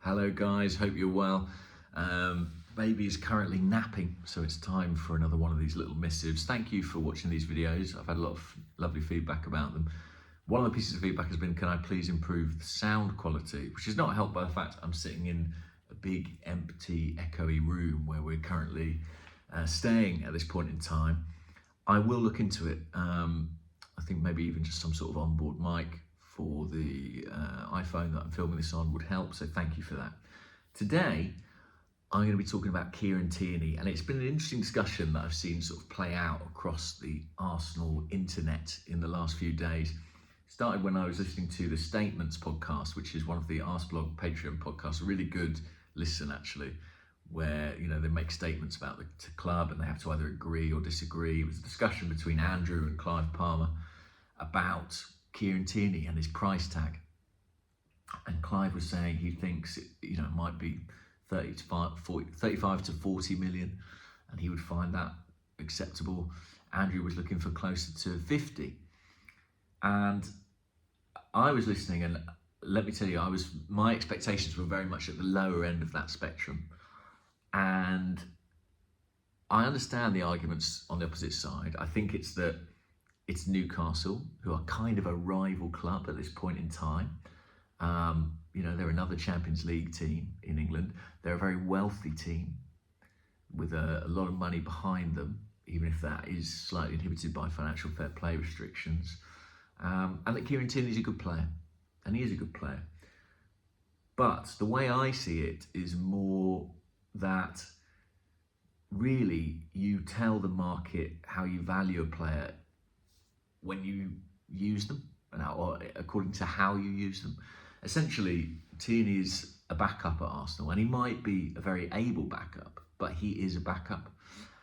Hello guys, hope you're well. Baby is currently napping, so it's time for another one of these little missives. Thank you for watching these videos. I've had a lot of lovely feedback about them. One of the pieces of feedback has been, can I please improve the sound quality, which is not helped by the fact I'm sitting in a big, empty, echoey room where we're currently staying at this point in time. I will look into it. I think maybe even just some sort of onboard mic for the iPhone that I'm filming this on would help, so thank you for that. Today, I'm going to be talking about Kieran Tierney, and it's been an interesting discussion that I've seen sort of play out across the Arsenal internet in the last few days. It started when I was listening to the Statements podcast, which is one of the Arseblog Patreon podcasts, a really good listen actually, where they make statements about the club and they have to either agree or disagree. It was a discussion between Andrew and Clive Palmer about Kieran Tierney and his price tag. And Clive was saying he thinks it might be 35 to 40 million, and he would find that acceptable. Andrew was looking for closer to 50. And I was listening, and let me tell you, my expectations were very much at the lower end of that spectrum. And I understand the arguments on the opposite side. I think it's that it's Newcastle, who are kind of a rival club at this point in time. They're another Champions League team in England. They're a very wealthy team with a lot of money behind them, even if that is slightly inhibited by financial fair play restrictions. And that Kieran Tierney is a good player, and he is a good player. But the way I see it is more that really you tell the market how you value a player when you use them, or according to how you use them. Essentially, Tierney is a backup at Arsenal, and he might be a very able backup, but he is a backup.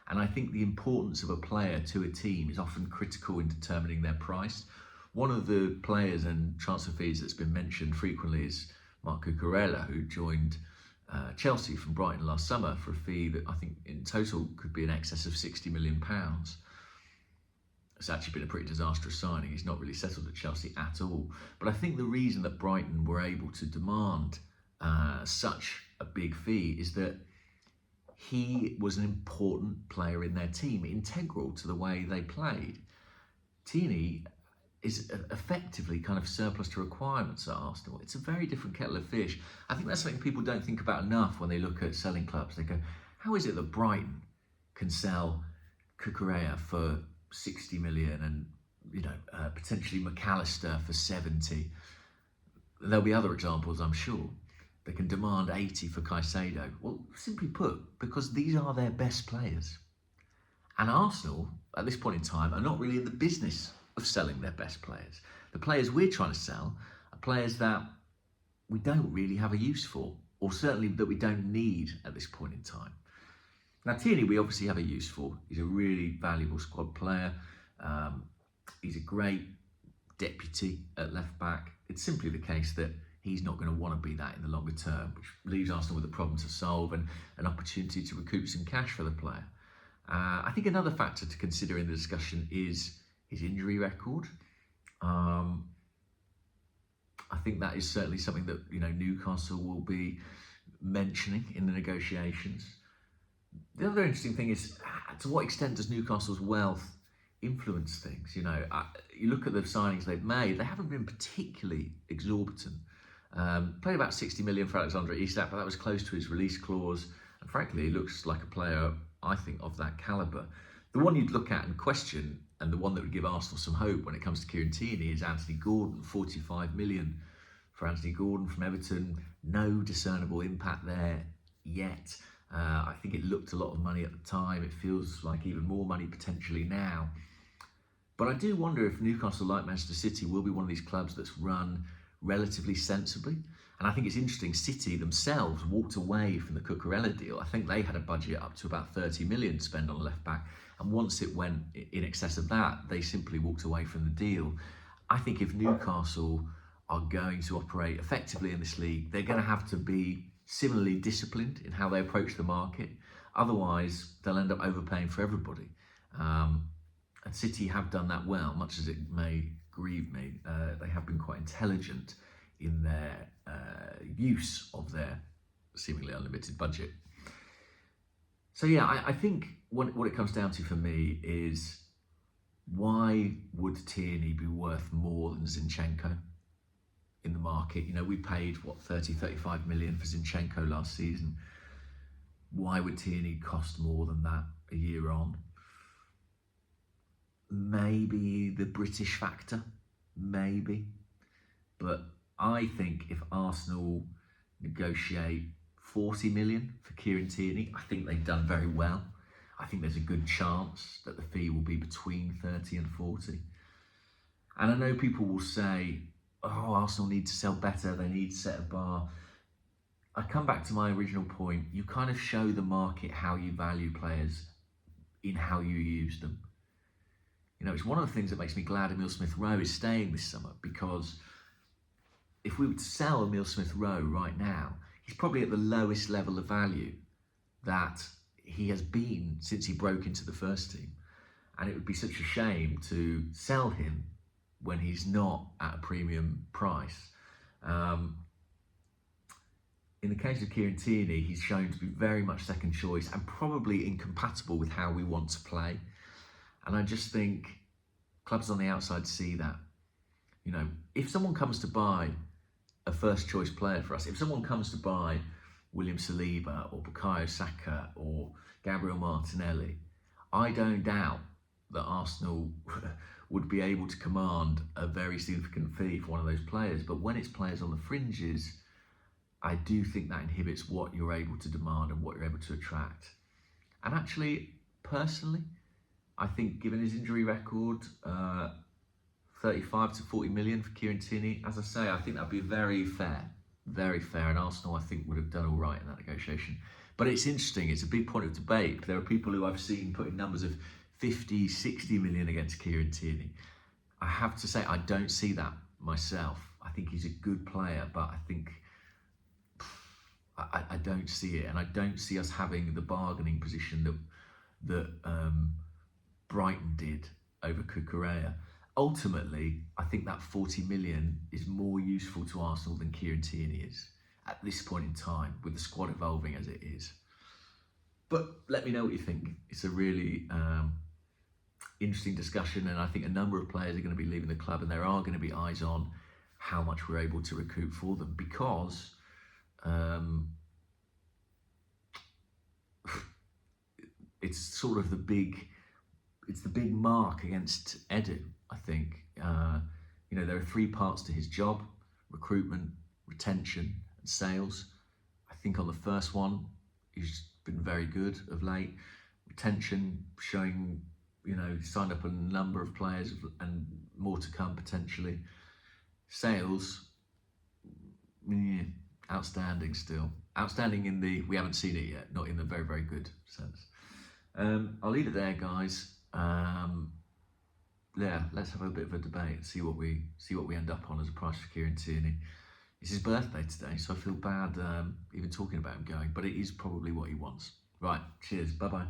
And I think the importance of a player to a team is often critical in determining their price. One of the players and transfer fees that's been mentioned frequently is Marc Cucurella, who joined Chelsea from Brighton last summer for a fee that I think in total could be in excess of £60 million. It's actually been a pretty disastrous signing. He's not really settled at Chelsea at all. But I think the reason that Brighton were able to demand such a big fee is that he was an important player in their team, integral to the way they played. Tierney is effectively kind of surplus to requirements at Arsenal. It's a very different kettle of fish. I think that's something people don't think about enough when they look at selling clubs. They go, how is it that Brighton can sell Cucurella for 60 million and potentially McAllister for 70? There'll be other examples, I'm sure. They can demand 80 for Caicedo. Well, simply put, because these are their best players. And Arsenal, at this point in time, are not really in the business of selling their best players. The players we're trying to sell are players that we don't really have a use for, or certainly that we don't need at this point in time. Now, Tierney, we obviously have a use for. He's a really valuable squad player. He's a great deputy at left back. It's simply the case that he's not going to want to be that in the longer term, which leaves Arsenal with a problem to solve and an opportunity to recoup some cash for the player. I think another factor to consider in the discussion is his injury record. I think that is certainly something that Newcastle will be mentioning in the negotiations. The other interesting thing is, to what extent does Newcastle's wealth influence things? You look at the signings they've made, they haven't been particularly exorbitant. Played about 60 million for Alexander Isak, but that was close to his release clause. And frankly, he looks like a player, I think, of that calibre. The one you'd look at and question, and the one that would give Arsenal some hope when it comes to Kieran Tierney, is Anthony Gordon. 45 million for Anthony Gordon from Everton. No discernible impact there yet. I think it looked a lot of money at the time. It feels like even more money potentially now. But I do wonder if Newcastle, like Manchester City, will be one of these clubs that's run relatively sensibly. And I think it's interesting, City themselves walked away from the Cucurella deal. I think they had a budget up to about 30 million to spend on a left back. And once it went in excess of that, they simply walked away from the deal. I think if Newcastle are going to operate effectively in this league, they're going to have to be similarly disciplined in how they approach the market. Otherwise, they'll end up overpaying for everybody. And City have done that well, much as it may grieve me. They have been quite intelligent in their use of their seemingly unlimited budget. So yeah, I think what it comes down to for me is, why would Tierney be worth more than Zinchenko in the market? You know, we paid, what, 35 million for Zinchenko last season. Why would Tierney cost more than that a year on? Maybe the British factor, maybe. But I think if Arsenal negotiate 40 million for Kieran Tierney, I think they've done very well. I think there's a good chance that the fee will be between 30 and 40. And I know people will say, oh, Arsenal need to sell better, they need to set a bar. I come back to my original point. You kind of show the market how you value players in how you use them. You know, it's one of the things that makes me glad Emile Smith-Rowe is staying this summer, because if we were to sell Emile Smith-Rowe right now, he's probably at the lowest level of value that he has been since he broke into the first team. And it would be such a shame to sell him when he's not at a premium price. In the case of Kieran Tierney, he's shown to be very much second choice and probably incompatible with how we want to play. And I just think clubs on the outside see that. You know, if someone comes to buy a first choice player for us, if someone comes to buy William Saliba or Bukayo Saka or Gabriel Martinelli, I don't doubt that Arsenal would be able to command a very significant fee for one of those players. But when it's players on the fringes, I do think that inhibits what you're able to demand and what you're able to attract. And actually, personally, I think given his injury record, 35 to 40 million for Kieran Tierney, as I say, I think that'd be very fair, and Arsenal, I think, would have done all right in that negotiation. But it's interesting, it's a big point of debate. There are people who I've seen putting numbers of 50, 60 million against Kieran Tierney. I have to say, I don't see that myself. I think he's a good player, but I think I don't see it, and I don't see us having the bargaining position that Brighton did over Cucurella. Ultimately, I think that 40 million is more useful to Arsenal than Kieran Tierney is at this point in time, with the squad evolving as it is. But let me know what you think. It's a really interesting discussion, and I think a number of players are going to be leaving the club, and there are going to be eyes on how much we're able to recoup for them, because it's sort of the big mark against Edu, I think. You know, there are three parts to his job: recruitment, retention, and sales. I think on the first one, he's been very good of late. Retention, showing, you know, he signed up a number of players and more to come potentially. Sales, yeah, outstanding still. Outstanding in the, we haven't seen it yet, not in the very, very good sense. I'll leave it there, guys. Yeah, let's have a bit of a debate and see what we end up on as a price for Kieran Tierney. It's his birthday today, so I feel bad even talking about him going, but it is probably what he wants. Right, cheers, bye-bye.